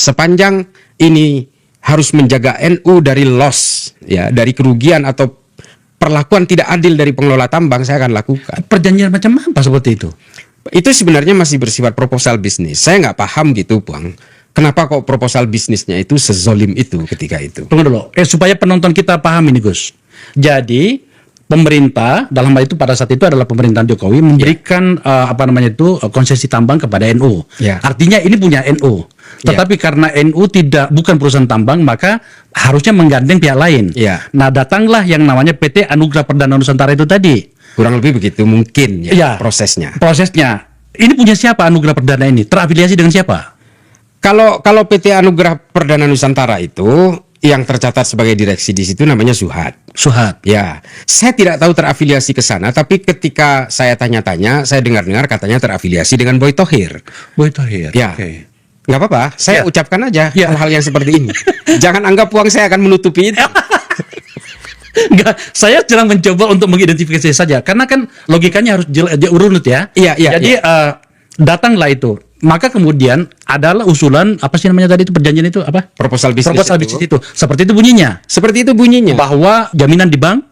sepanjang ini harus menjaga NU dari loss, ya, dari kerugian atau perlakuan tidak adil dari pengelola tambang, saya akan lakukan. Perjanjian macam apa seperti itu? Itu sebenarnya masih bersifat proposal bisnis. Saya nggak paham gitu, Bang. Kenapa kok proposal bisnisnya itu sezolim itu ketika itu? Tunggu dulu, supaya penonton kita paham ini, Gus. Jadi pemerintah dalam hal itu pada saat itu adalah pemerintahan Jokowi memberikan konsesi tambang kepada NU. Ya. Artinya ini punya NU. Tetapi karena NU bukan perusahaan tambang, maka harusnya menggandeng pihak lain. Ya. Nah, datanglah yang namanya PT Anugerah Perdana Nusantara itu tadi. Kurang lebih begitu mungkin ya, prosesnya. Prosesnya. Ini punya siapa Anugerah Perdana ini? Terafiliasi dengan siapa? Kalau PT Anugerah Perdana Nusantara itu yang tercatat sebagai direksi di situ namanya Suhat. Suhat. Ya, saya tidak tahu terafiliasi ke sana, tapi ketika saya tanya-tanya, saya dengar-dengar katanya terafiliasi dengan Boy Thohir. Boy Thohir. Ya. Okay. Nggak apa-apa, saya ucapkan aja hal-hal yang seperti ini. Jangan anggap uang saya akan menutupi itu. Enggak, saya sedang mencoba untuk mengidentifikasi saja, karena kan logikanya harus urut ya. Iya. Jadi datanglah itu. Maka kemudian adalah usulan apa sih namanya tadi itu, perjanjian itu apa? Proposal bisnis itu. Seperti itu bunyinya. Seperti itu bunyinya. Bahwa jaminan di bank,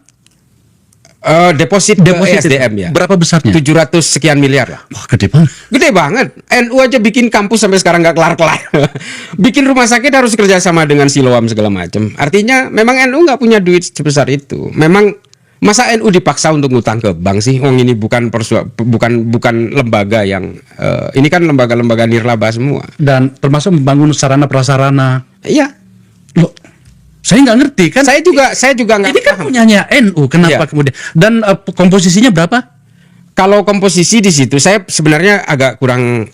deposit SDM ya. Berapa besarnya? 700 sekian miliar lah. Wah, gede banget. Gede banget. NU aja bikin kampus sampai sekarang nggak kelar-kelar. Bikin rumah sakit harus kerjasama dengan Siloam segala macam. Artinya memang NU nggak punya duit sebesar itu. Memang masa NU dipaksa untuk ngutang ke bank sih? Ini bukan lembaga yang ini kan lembaga-lembaga nirlaba semua. Dan termasuk membangun sarana prasarana. Iya. Loh, saya nggak ngerti kan. Saya juga nggak. Ini kan punyanya NU. Kenapa kemudian? Dan komposisinya berapa? Kalau komposisi di situ saya sebenarnya agak kurang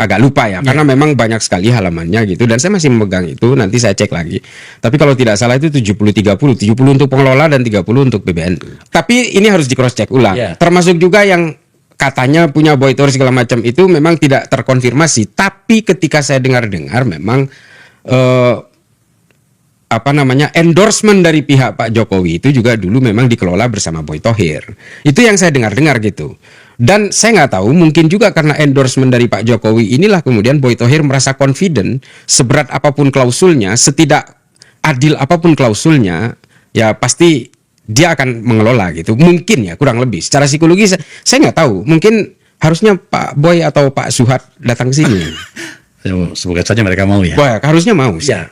agak lupa ya, karena memang banyak sekali halamannya gitu, dan saya masih memegang itu, nanti saya cek lagi. Tapi kalau tidak salah itu 70-30, 70 untuk pengelola dan 30 untuk PBNU. Tapi ini harus di cross check ulang. Termasuk juga yang katanya punya Boy Thohir segala macam itu memang tidak terkonfirmasi, tapi ketika saya dengar-dengar memang endorsement dari pihak Pak Jokowi itu juga dulu memang dikelola bersama Boy Thohir. Itu yang saya dengar-dengar gitu. Dan saya nggak tahu, mungkin juga karena endorsement dari Pak Jokowi inilah kemudian Boy Thohir merasa confident, seberat apapun klausulnya, setidak adil apapun klausulnya, ya pasti dia akan mengelola gitu. Mungkin ya, kurang lebih. Secara psikologi saya nggak tahu. Mungkin harusnya Pak Boy atau Pak Suhat datang ke sini. Semoga saja mereka mau ya. Harusnya mau. Ya.